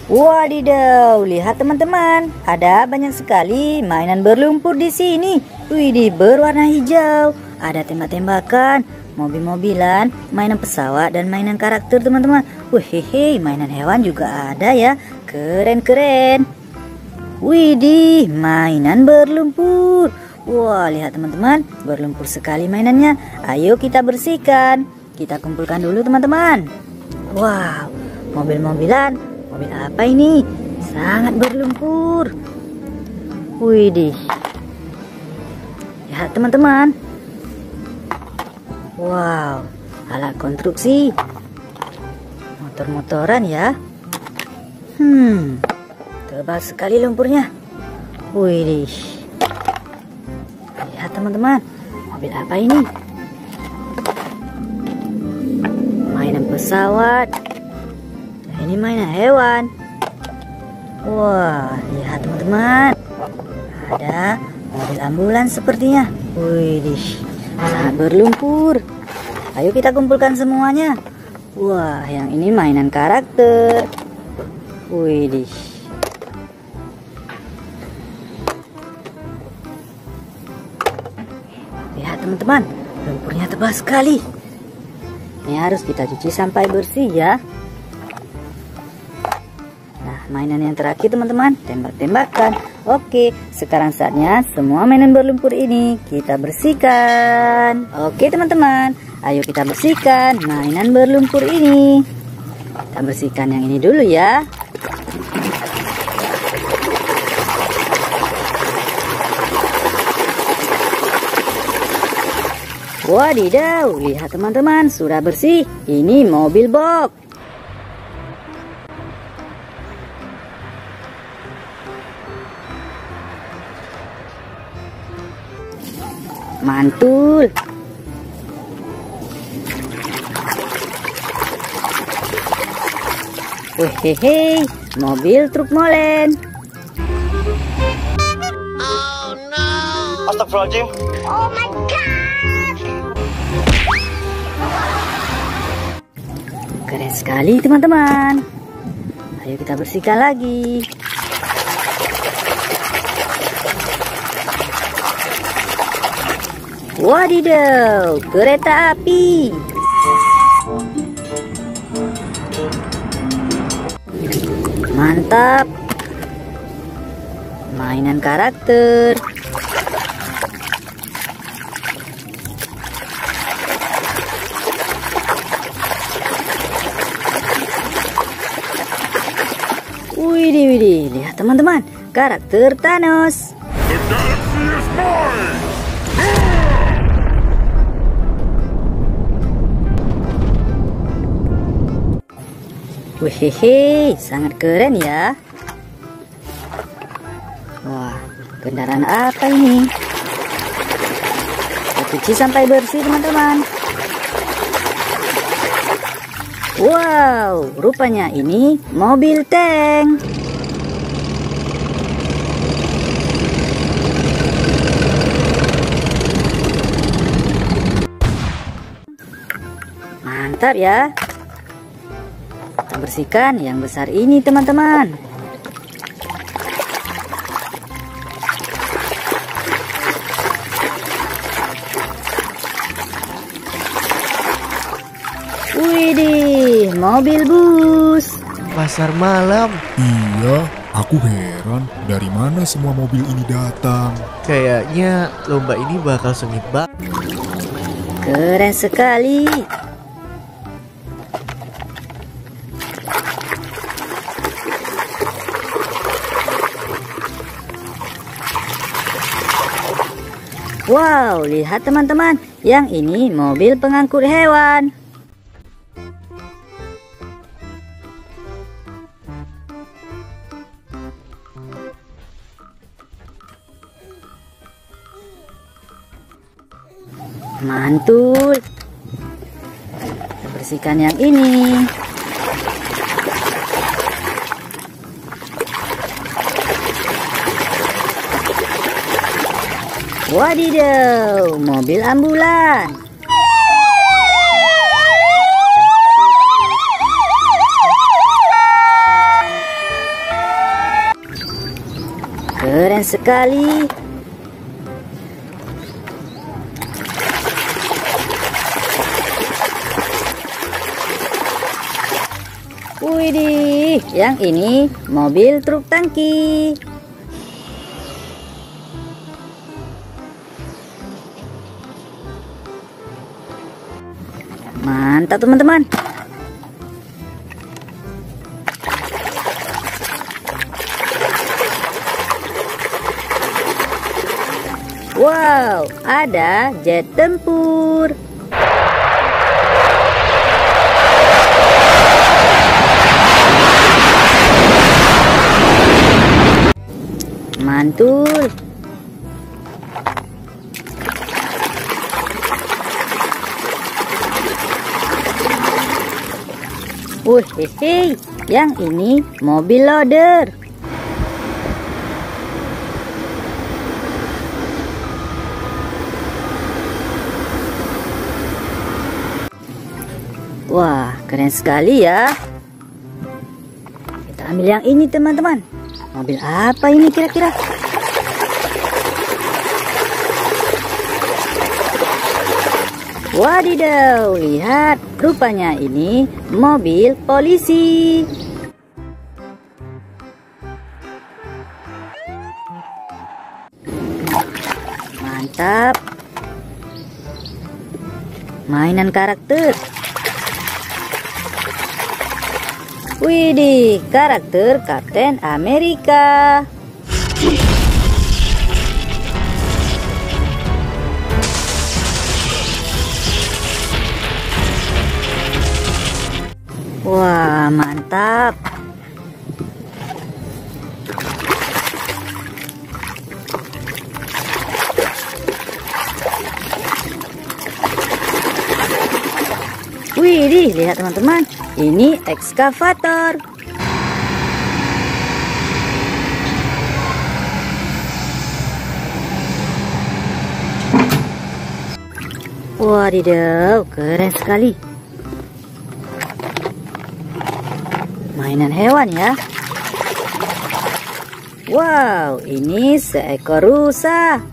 Wadidaw, lihat teman-teman, ada banyak sekali mainan berlumpur di sini. Widih, berwarna hijau, ada tembak-tembakan, mobil-mobilan, mainan pesawat dan mainan karakter teman-teman. Hehehe, mainan hewan juga ada ya, keren-keren. Widih, mainan berlumpur. Wah, lihat teman-teman, berlumpur sekali mainannya. Ayo kita bersihkan, kita kumpulkan dulu teman-teman. Wow, mobil-mobilan. Mobil apa ini? Sangat berlumpur. Widih. Lihat teman-teman. Wow, alat konstruksi. Motor-motoran ya. Tebal sekali lumpurnya. Widih. Lihat teman-teman. Mobil apa ini? Mainan pesawat. Ini mainan hewan. Wah, lihat teman-teman. Ada mobil ambulans sepertinya. Widih, sangat berlumpur. Ayo kita kumpulkan semuanya. Wah, yang ini mainan karakter. Widih. Lihat teman-teman, lumpurnya tebal sekali. Ini harus kita cuci sampai bersih ya. Mainan yang terakhir teman-teman, tembak-tembakan. Oke, sekarang saatnya semua mainan berlumpur ini kita bersihkan. Oke teman-teman, ayo kita bersihkan mainan berlumpur ini. Kita bersihkan yang ini dulu ya. Wadidaw, lihat teman-teman, sudah bersih. Ini mobil box. Mantul. Hehehe, mobil truk molen. Oh no. Astagfirullahaladzim. Oh my god. Keren sekali teman-teman. Ayo kita bersihkan lagi. Wadidaw, kereta api. Mantap. Mainan karakter. Widih, lihat teman-teman, karakter Thanos. The galaxy is mine. Wehehe, sangat keren ya. Wah, kendaraan apa ini? Kita cuci sampai bersih teman-teman. Wow, rupanya ini mobil tank. Mantap ya. Kita bersihkan yang besar ini teman-teman. Widih, mobil bus. Pasar malam. Iya, aku heran dari mana semua mobil ini datang. Kayaknya lomba ini bakal sengit banget. Keren sekali. Wow, lihat teman-teman, yang ini mobil pengangkut hewan. Mantul. Kita bersihkan yang ini. Wadidaw, mobil ambulan. sekali. Widih, yang ini mobil truk tangki. Mantap teman-teman. Wow, ada jet tempur. Mantul. Hehehe, yang ini mobil loader. Wah, keren sekali ya. Kita ambil yang ini teman-teman. Mobil apa ini kira-kira? Wadidaw, lihat, rupanya ini mobil polisi. Mantap. Mainan karakter. Widih, karakter Kapten Amerika. Wah, mantap. Widih, lihat teman-teman. Ini ekskavator. Wadidaw, keren sekali. Mainan hewan ya. Wow, ini seekor rusa.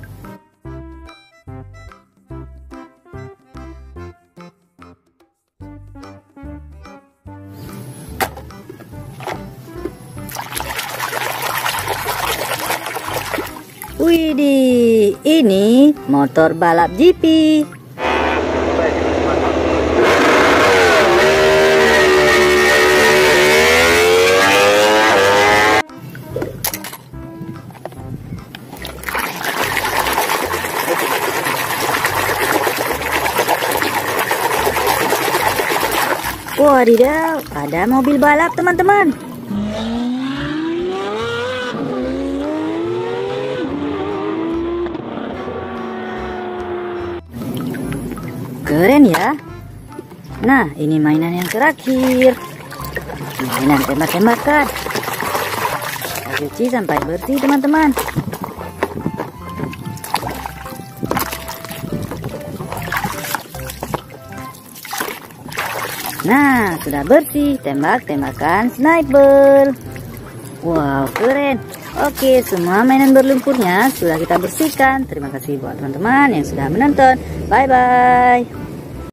Widih, ini motor balap GP. Wadidaw, ada mobil balap teman-teman. Keren ya. Nah, ini mainan yang terakhir. Mainan tembak-tembakan. Kita cuci sampai bersih teman-teman. Nah, sudah bersih. Tembak-tembakan sniper. Wow, keren. Oke, semua mainan berlumpurnya sudah kita bersihkan. Terima kasih buat teman-teman yang sudah menonton. Bye-bye.